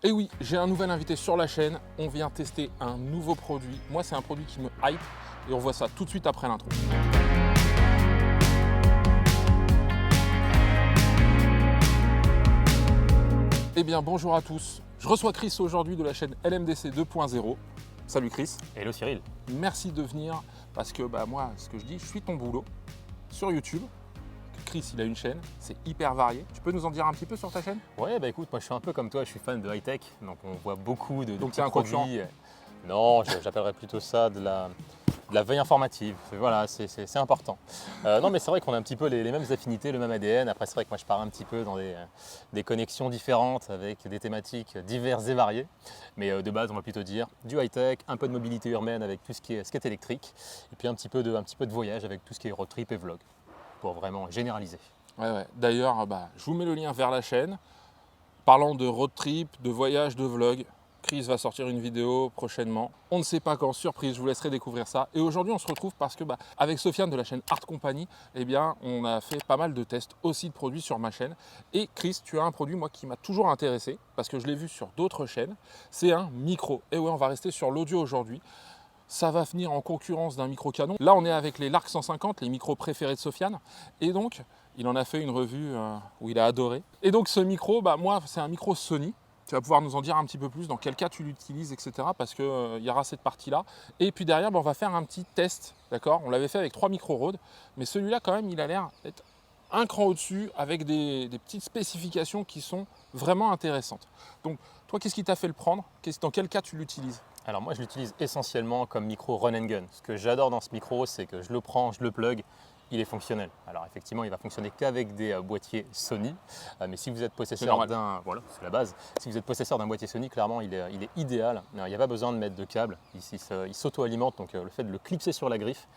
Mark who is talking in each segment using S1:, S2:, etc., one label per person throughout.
S1: Et oui, j'ai un nouvel invité sur la chaîne. On vient tester un nouveau produit. Moi, c'est un produit qui me hype et on voit ça tout de suite après l'intro. Eh bien, bonjour à tous. Je reçois Chris aujourd'hui de la chaîne LMDC 2.0. Salut Chris.
S2: Hello Cyril.
S1: Merci de venir parce que moi, ce que je dis, je suis ton boulot sur YouTube. Chris, il a une chaîne, c'est hyper varié. Tu peux nous en dire un petit peu sur ta chaîne?
S2: Ouais, bah écoute, moi je suis un peu comme toi, je suis fan de high-tech, donc on voit beaucoup de
S1: Donc
S2: petits
S1: t'es un concurrent?
S2: produits. Non, j'appellerais plutôt ça de la veille informative. Voilà, c'est important. Non, mais c'est vrai qu'on a un petit peu les mêmes affinités, le même ADN. Après, c'est vrai que moi je pars un petit peu dans des connexions différentes avec des thématiques diverses et variées. Mais de base, on va plutôt dire du high-tech, un peu de mobilité urbaine avec tout ce qui est électrique, et puis un petit peu de voyage avec tout ce qui est road trip et vlog, pour vraiment généraliser.
S1: Ouais. D'ailleurs, je vous mets le lien vers la chaîne. Parlant de road trip, de voyage, de vlog, Chris va sortir une vidéo prochainement. On ne sait pas quand, surprise, je vous laisserai découvrir ça. Et aujourd'hui, on se retrouve parce que avec Sofiane de la chaîne Art Company, on a fait pas mal de tests aussi de produits sur ma chaîne. Et Chris, tu as un produit, moi, qui m'a toujours intéressé parce que je l'ai vu sur d'autres chaînes. C'est un micro. Et ouais, on va rester sur l'audio aujourd'hui. Ça va venir en concurrence d'un micro canon. Là, on est avec les Lark 150, les micros préférés de Sofiane. Et donc, il en a fait une revue où il a adoré. Et donc, ce micro, moi, c'est un micro Sony. Tu vas pouvoir nous en dire un petit peu plus, dans quel cas tu l'utilises, etc. Parce qu'il y aura cette partie-là. Et puis derrière, on va faire un petit test, d'accord? On l'avait fait avec 3 micros Rode. Mais celui-là, quand même, il a l'air d'être un cran au-dessus, avec des petites spécifications qui sont vraiment intéressantes. Donc, toi, qu'est-ce qui t'a fait le prendre? Dans quel cas tu l'utilises?
S2: Alors moi je l'utilise essentiellement comme micro run and gun. Ce que j'adore dans ce micro, c'est que je le prends, je le plug, il est fonctionnel. Alors effectivement, il va fonctionner qu'avec des boîtiers Sony, mais si vous êtes possesseur d'un, voilà, c'est la base. Si vous êtes possesseur d'un boîtier Sony, clairement il est idéal. Il n'y a pas besoin de mettre de câble, il s'auto-alimente, donc le fait de le clipser sur la griffe,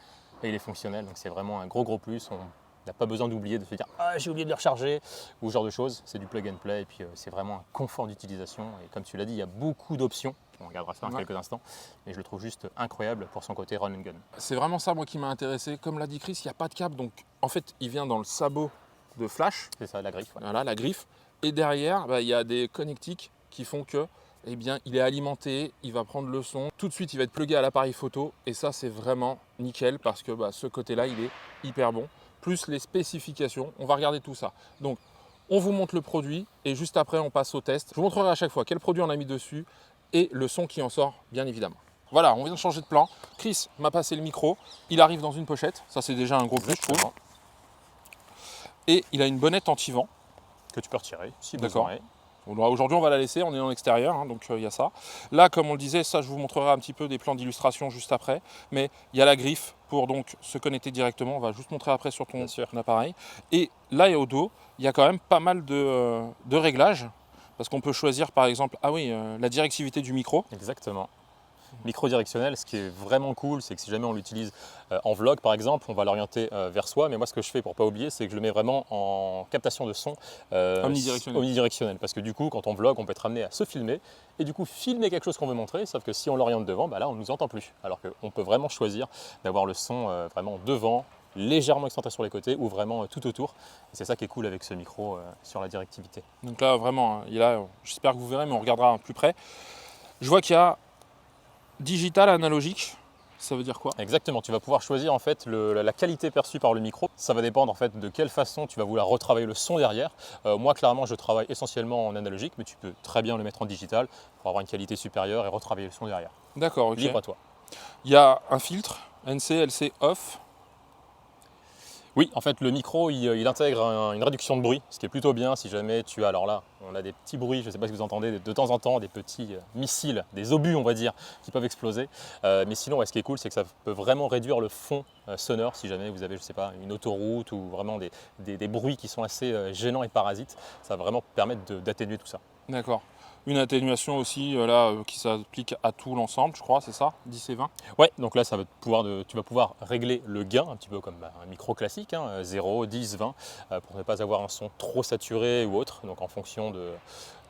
S2: et il est fonctionnel. Donc c'est vraiment un gros plus. On n'a pas besoin d'oublier de se dire ah j'ai oublié de le recharger ou ce genre de choses. C'est du plug and play et puis c'est vraiment un confort d'utilisation. Et comme tu l'as dit, il y a beaucoup d'options. On regardera ça dans quelques instants, mais je le trouve juste incroyable pour son côté run and gun.
S1: C'est vraiment ça, moi, qui m'a intéressé. Comme l'a dit Chris, il n'y a pas de câble, donc en fait, il vient dans le sabot de flash.
S2: C'est ça, la griffe. Ouais.
S1: Voilà, la griffe. Et derrière, il y a des connectiques qui font que, il est alimenté, il va prendre le son. Tout de suite, il va être plugué à l'appareil photo. Et ça, c'est vraiment nickel parce que ce côté-là, il est hyper bon. Plus les spécifications, on va regarder tout ça. Donc, on vous montre le produit et juste après, on passe au test. Je vous montrerai à chaque fois quel produit on a mis dessus et le son qui en sort, bien évidemment. Voilà, on vient de changer de plan. Chris m'a passé le micro. Il arrive dans une pochette. Ça, c'est déjà un gros plus, je trouve. Et il a une bonnette anti-vent.
S2: Que tu peux retirer, si
S1: d'accord.
S2: besoin.
S1: Aujourd'hui, on va la laisser. On est en extérieur, donc il y a ça. Là, comme on le disait, ça, je vous montrerai un petit peu des plans d'illustration juste après. Mais il y a la griffe pour donc se connecter directement. On va juste montrer après sur ton appareil. Et là et au dos, il y a quand même pas mal de réglages. Parce qu'on peut choisir par exemple, la directivité du micro.
S2: Exactement. Micro directionnel, ce qui est vraiment cool, c'est que si jamais on l'utilise en vlog par exemple, on va l'orienter vers soi. Mais moi, ce que je fais pour ne pas oublier, c'est que je le mets vraiment en captation de son omnidirectionnel. Parce que du coup, quand on vlog, on peut être amené à se filmer et du coup filmer quelque chose qu'on veut montrer. Sauf que si on l'oriente devant, là, on ne nous entend plus. Alors qu'on peut vraiment choisir d'avoir le son vraiment devant, légèrement excentré sur les côtés ou vraiment tout autour. Et c'est ça qui est cool avec ce micro sur la directivité.
S1: Donc là, vraiment, j'espère que vous verrez, mais on regardera plus près. Je vois qu'il y a digital, analogique, ça veut dire quoi?
S2: Exactement, tu vas pouvoir choisir en fait la qualité perçue par le micro. Ça va dépendre en fait de quelle façon tu vas vouloir retravailler le son derrière. Moi clairement je travaille essentiellement en analogique, mais tu peux très bien le mettre en digital pour avoir une qualité supérieure et retravailler le son derrière.
S1: D'accord, ok.
S2: Libre à toi.
S1: Il y a un filtre, NC, LC, off.
S2: Oui, en fait le micro il intègre une réduction de bruit, ce qui est plutôt bien si jamais tu as, alors là on a des petits bruits, je ne sais pas si vous entendez de temps en temps, des petits missiles, des obus on va dire, qui peuvent exploser. Mais sinon ce qui est cool c'est que ça peut vraiment réduire le fond sonore si jamais vous avez, je sais pas, une autoroute ou vraiment des bruits qui sont assez gênants et parasites. Ça va vraiment permettre d'atténuer tout ça.
S1: D'accord. Une atténuation aussi qui s'applique à tout l'ensemble, je crois, c'est ça, 10 et 20?
S2: Ouais, donc là tu vas pouvoir régler le gain, un petit peu comme un micro classique, 0, 10, 20, pour ne pas avoir un son trop saturé ou autre. Donc en fonction de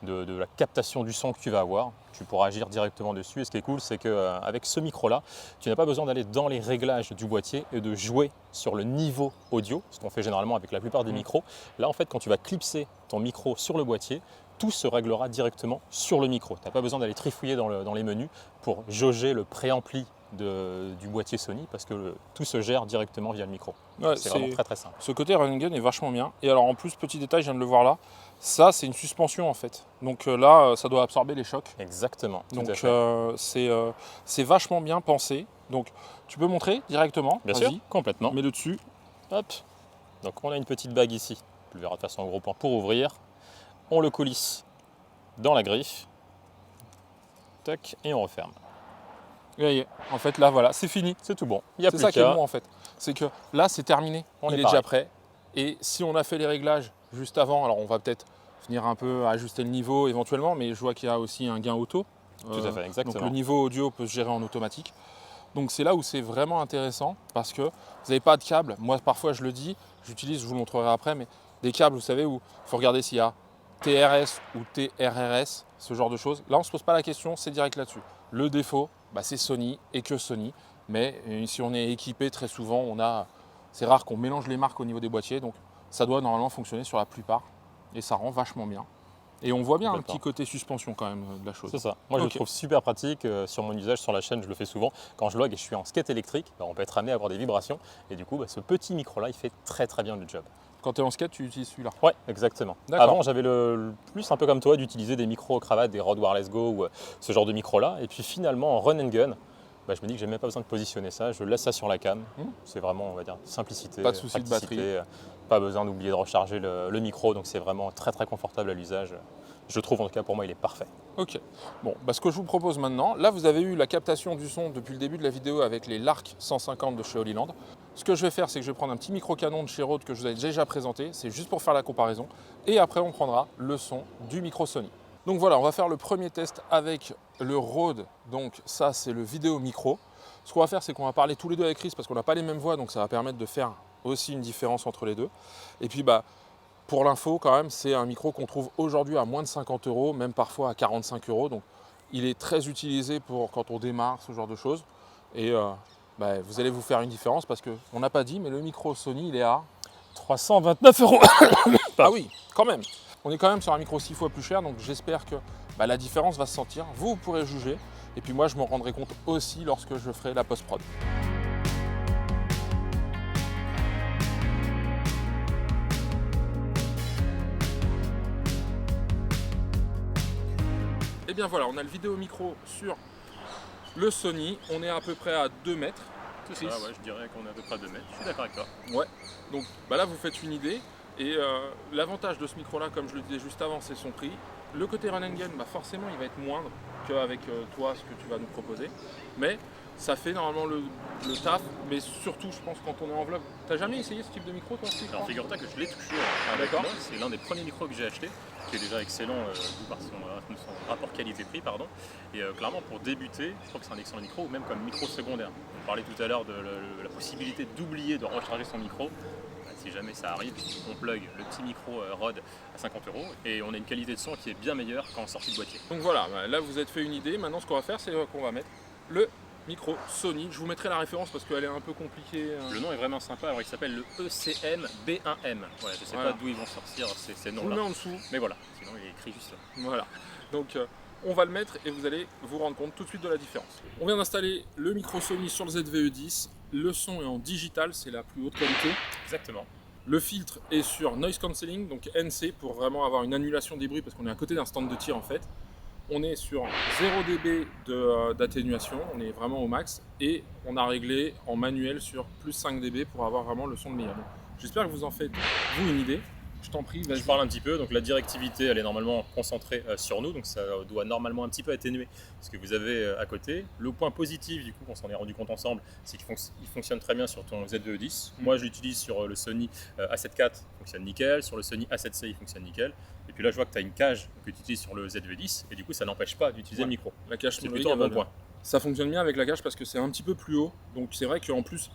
S2: la captation du son que tu vas avoir, tu pourras agir directement dessus. Et ce qui est cool, c'est qu'avec ce micro-là, tu n'as pas besoin d'aller dans les réglages du boîtier et de jouer sur le niveau audio, ce qu'on fait généralement avec la plupart des micros. Là, en fait, quand tu vas clipser ton micro sur le boîtier, tout se réglera directement sur le micro. Tu n'as pas besoin d'aller trifouiller dans les menus pour jauger le préampli du boîtier Sony parce que tout se gère directement via le micro.
S1: Ouais,
S2: c'est vraiment très très simple.
S1: Ce côté run and gun est vachement bien. Et alors en plus, petit détail, je viens de le voir là, ça c'est une suspension en fait. Donc là, ça doit absorber les chocs.
S2: Exactement.
S1: Donc c'est vachement bien pensé. Donc tu peux montrer directement.
S2: Bien sûr, complètement.
S1: Mets-le dessus.
S2: Hop. Donc on a une petite bague ici. Tu le verras de façon en gros plan pour ouvrir. On le coulisse dans la griffe. Tac, et on referme.
S1: Voyez, en fait là voilà, c'est fini.
S2: C'est tout bon.
S1: C'est ça qui est bon en fait. C'est que là c'est terminé, il est déjà prêt. Et si on a fait les réglages juste avant, alors on va peut-être venir un peu ajuster le niveau éventuellement, mais je vois qu'il y a aussi un gain auto.
S2: Tout à fait, exactement.
S1: Donc le niveau audio peut se gérer en automatique. Donc c'est là où c'est vraiment intéressant parce que vous n'avez pas de câble. Moi parfois je le dis, j'utilise, je vous le montrerai après, mais des câbles, vous savez, où il faut regarder s'il y a TRS ou TRRS, ce genre de choses. Là on ne se pose pas la question, c'est direct là-dessus. Le défaut, c'est Sony et que Sony. Mais si on est équipé, très souvent, c'est rare qu'on mélange les marques au niveau des boîtiers. Donc ça doit normalement fonctionner sur la plupart. Et ça rend vachement bien. Et on voit bien un petit côté suspension quand même de la chose.
S2: C'est ça. Moi je le trouve super pratique. Sur mon usage sur la chaîne, je le fais souvent. Quand je log et je suis en skate électrique, on peut être amené à avoir des vibrations. Et du coup, ce petit micro-là, il fait très très bien le job.
S1: Quand tu es en skate, tu utilises celui-là?
S2: Ouais, exactement. Avant, j'avais le plus un peu comme toi d'utiliser des micros cravates, des Rode Wireless Go ou ce genre de micro-là. Et puis finalement, en run and gun, je me dis que j'ai même pas besoin de positionner ça. Je laisse ça sur la cam. C'est vraiment, on va dire, simplicité.
S1: Pas de souci de batterie.
S2: Pas besoin d'oublier de recharger le micro. Donc c'est vraiment très très confortable à l'usage. Je trouve en tout cas pour moi il est parfait.
S1: Ok, bon, ce que je vous propose maintenant, là vous avez eu la captation du son depuis le début de la vidéo avec les Lark 150 de chez Holyland. Ce que je vais faire, c'est que je vais prendre un petit micro canon de chez Rode que je vous avais déjà présenté, c'est juste pour faire la comparaison, et après on prendra le son du micro Sony. Donc voilà, on va faire le premier test avec le Rode, donc ça c'est le vidéo micro. Ce qu'on va faire, c'est qu'on va parler tous les deux avec Chris parce qu'on n'a pas les mêmes voix, donc ça va permettre de faire aussi une différence entre les deux. Et puis pour l'info, quand même, c'est un micro qu'on trouve aujourd'hui à moins de 50 €, même parfois à 45 €. Donc, il est très utilisé pour quand on démarre, ce genre de choses. Et vous allez vous faire une différence parce qu'on n'a pas dit, mais le micro Sony, il est à
S2: 329 €.
S1: Ah oui, quand même. On est quand même sur un micro 6 fois plus cher, donc j'espère que la différence va se sentir. Vous pourrez juger. Et puis moi, je m'en rendrai compte aussi lorsque je ferai la post-prod. Et bien voilà, on a le vidéo micro sur le Sony, on est à peu près à 2 mètres.
S2: C'est ça, ouais, je dirais qu'on est à peu près à 2 mètres, je suis d'accord avec toi.
S1: Ouais, donc là vous faites une idée, et l'avantage de ce micro là, comme je le disais juste avant, c'est son prix. Le côté run and gun, forcément il va être moindre qu'avec toi, ce que tu vas nous proposer, mais ça fait normalement le taf, mais surtout je pense quand on est en vlog. T'as jamais essayé ce type de micro toi?
S2: Alors figure-toi que je l'ai touché avec moi, c'est l'un des premiers micros que j'ai acheté, qui est déjà excellent par son rapport qualité-prix, pardon. Et clairement pour débuter, je trouve que c'est un excellent micro, ou même comme micro secondaire. On parlait tout à l'heure de la possibilité d'oublier de recharger son micro. Si jamais ça arrive, on plug le petit micro Rode à 50 € et on a une qualité de son qui est bien meilleure qu'en sortie de boîtier.
S1: Donc voilà, là vous êtes fait une idée. Maintenant ce qu'on va faire, c'est qu'on va mettre le micro Sony. Je vous mettrai la référence parce qu'elle est un peu compliquée.
S2: Le nom est vraiment sympa, alors il s'appelle le ECM B1M. Voilà, je ne sais pas d'où ils vont sortir ces noms-là.
S1: Je vous le mets en dessous.
S2: Mais voilà, sinon il est écrit juste là.
S1: Voilà, donc on va le mettre et vous allez vous rendre compte tout de suite de la différence. On vient d'installer le micro Sony sur le ZVE10. Le son est en digital, c'est la plus haute qualité.
S2: Exactement.
S1: Le filtre est sur Noise Cancelling, donc NC, pour vraiment avoir une annulation des bruits parce qu'on est à côté d'un stand de tir en fait. On est sur 0 dB d'atténuation, on est vraiment au max, et on a réglé en manuel sur plus 5 dB pour avoir vraiment le son de meilleur. J'espère que vous en faites vous une idée. Je t'en prie, vas-y.
S2: Je parle un petit peu, donc la directivité elle est normalement concentrée sur nous, donc ça doit normalement un petit peu atténuer ce que vous avez à côté. Le point positif du coup, on s'en est rendu compte ensemble, c'est qu'il fonctionne très bien sur ton ZVE10. Moi je l'utilise sur le Sony A7 IV, il fonctionne nickel, sur le Sony A7C il fonctionne nickel. Et puis là je vois que tu as une cage que tu utilises sur le ZVE10 et du coup ça n'empêche pas d'utiliser le micro.
S1: La cage
S2: c'est plutôt un bon point.
S1: Ça fonctionne bien avec la cage parce que c'est un petit peu plus haut, donc c'est vrai qu'en plus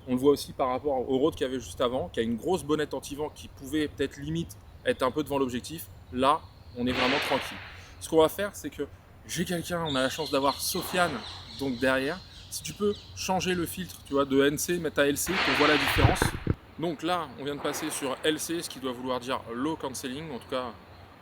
S1: on le voit aussi par rapport au Rode qu'il y avait juste avant, qui a une grosse bonnette anti-vent qui pouvait peut-être limite être un peu devant l'objectif. Là, on est vraiment tranquille. Ce qu'on va faire, c'est que j'ai quelqu'un, on a la chance d'avoir Sofiane donc derrière. Si tu peux changer le filtre, tu vois, de NC, mettre à LC, qu'on voit la différence. Donc là, on vient de passer sur LC, ce qui doit vouloir dire low cancelling, en tout cas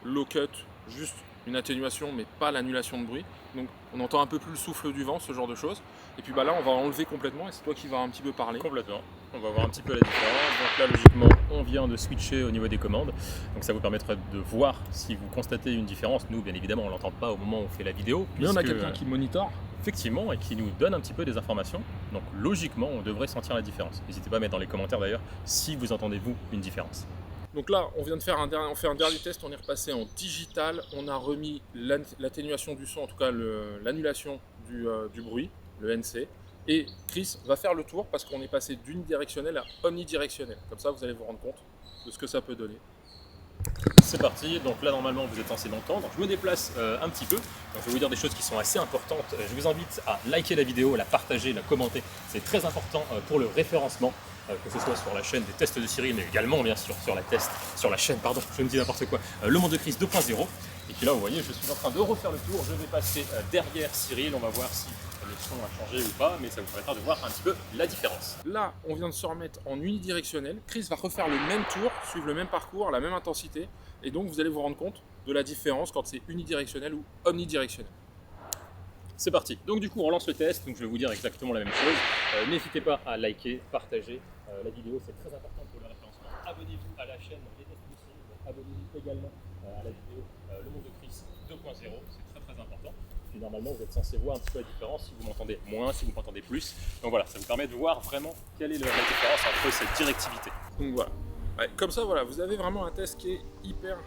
S1: low cut juste une atténuation mais pas l'annulation de bruit. Donc on entend un peu plus le souffle du vent, ce genre de choses. Et puis là on va enlever complètement et c'est toi qui vas un petit peu parler.
S2: Complètement. On va voir un petit peu la différence. Donc là logiquement on vient de switcher au niveau des commandes. Donc ça vous permettra de voir si vous constatez une différence. Nous bien évidemment on ne l'entend pas au moment où on fait la vidéo.
S1: Mais on a quelqu'un qui monitore.
S2: Effectivement, et qui nous donne un petit peu des informations. Donc logiquement on devrait sentir la différence. N'hésitez pas à mettre dans les commentaires d'ailleurs si vous entendez vous une différence.
S1: Donc là, on vient de faire un dernier test, on est repassé en digital, on a remis l'atténuation du son, en tout cas l'annulation du bruit, le NC. Et Chris va faire le tour parce qu'on est passé d'unidirectionnel à omnidirectionnel. Comme ça, vous allez vous rendre compte de ce que ça peut donner.
S2: C'est parti, donc là normalement vous êtes censé m'entendre. Je me déplace un petit peu, donc, je vais vous dire des choses qui sont assez importantes. Je vous invite à liker la vidéo, la partager, la commenter. C'est très important pour le référencement. Que ce soit sur la chaîne des tests de Cyril, mais également bien sûr sur la chaîne, pardon, je ne dis n'importe quoi, Le Monde de Chris 2.0. Et puis là, vous voyez, je suis en train de refaire le tour. Je vais passer derrière Cyril. On va voir si le son a changé ou pas, mais ça vous permettra de voir un petit peu la différence.
S1: Là, on vient de se remettre en unidirectionnel. Chris va refaire le même tour, suivre le même parcours, la même intensité. Et donc, vous allez vous rendre compte de la différence quand c'est unidirectionnel ou omnidirectionnel.
S2: C'est parti. Donc du coup, on lance le test. Donc je vais vous dire exactement la même chose. N'hésitez pas à liker, partager la vidéo. C'est très important pour le référencement. Abonnez-vous à la chaîne Les Tests de Cyril. Abonnez-vous également à la vidéo Le Monde de Chris 2.0. C'est très important. Puis normalement, vous êtes censé voir un petit peu la différence si vous m'entendez moins, si vous m'entendez plus. Donc voilà, ça vous permet de voir vraiment quelle est la différence entre cette directivité.
S1: Donc voilà. Ouais, comme ça, voilà, vous avez vraiment un test qui est hyper...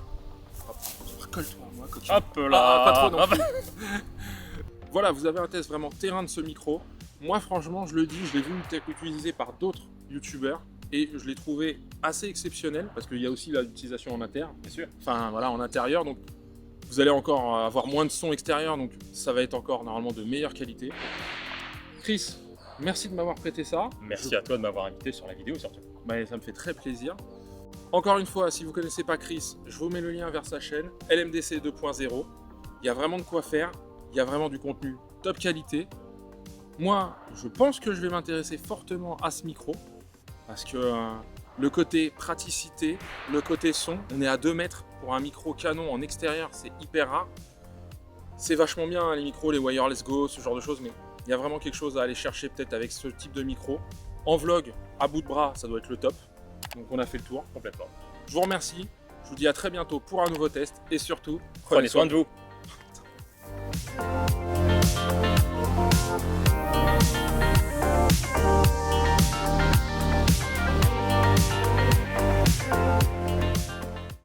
S1: Colle-toi, moi, coquille.
S2: Hop là.
S1: Pas trop non plus. Voilà, vous avez un test vraiment terrain de ce micro. Moi, franchement, je le dis, je l'ai vu utilisé par d'autres youtubeurs et je l'ai trouvé assez exceptionnel parce qu'il y a aussi l'utilisation en interne.
S2: Bien sûr.
S1: Enfin, voilà, en intérieur. Donc, vous allez encore avoir moins de son extérieur, donc ça va être encore normalement de meilleure qualité. Chris, merci de m'avoir prêté ça.
S2: Merci à toi de m'avoir invité sur la vidéo surtout.
S1: Bah, ça me fait très plaisir. Encore une fois, si vous ne connaissez pas Chris, je vous mets le lien vers sa chaîne, LMDC 2.0. Il y a vraiment de quoi faire. Il y a vraiment du contenu top qualité. Moi, je pense que je vais m'intéresser fortement à ce micro parce que le côté praticité, le côté son, on est à 2 mètres pour un micro canon en extérieur, c'est hyper rare. C'est vachement bien les micros, les wireless go, ce genre de choses, mais il y a vraiment quelque chose à aller chercher peut-être avec ce type de micro. En vlog, à bout de bras, ça doit être le top. Donc on a fait le tour complètement. Je vous remercie, je vous dis à très bientôt pour un nouveau test et surtout,
S2: Prenez soin de vous.
S3: We'll be right back.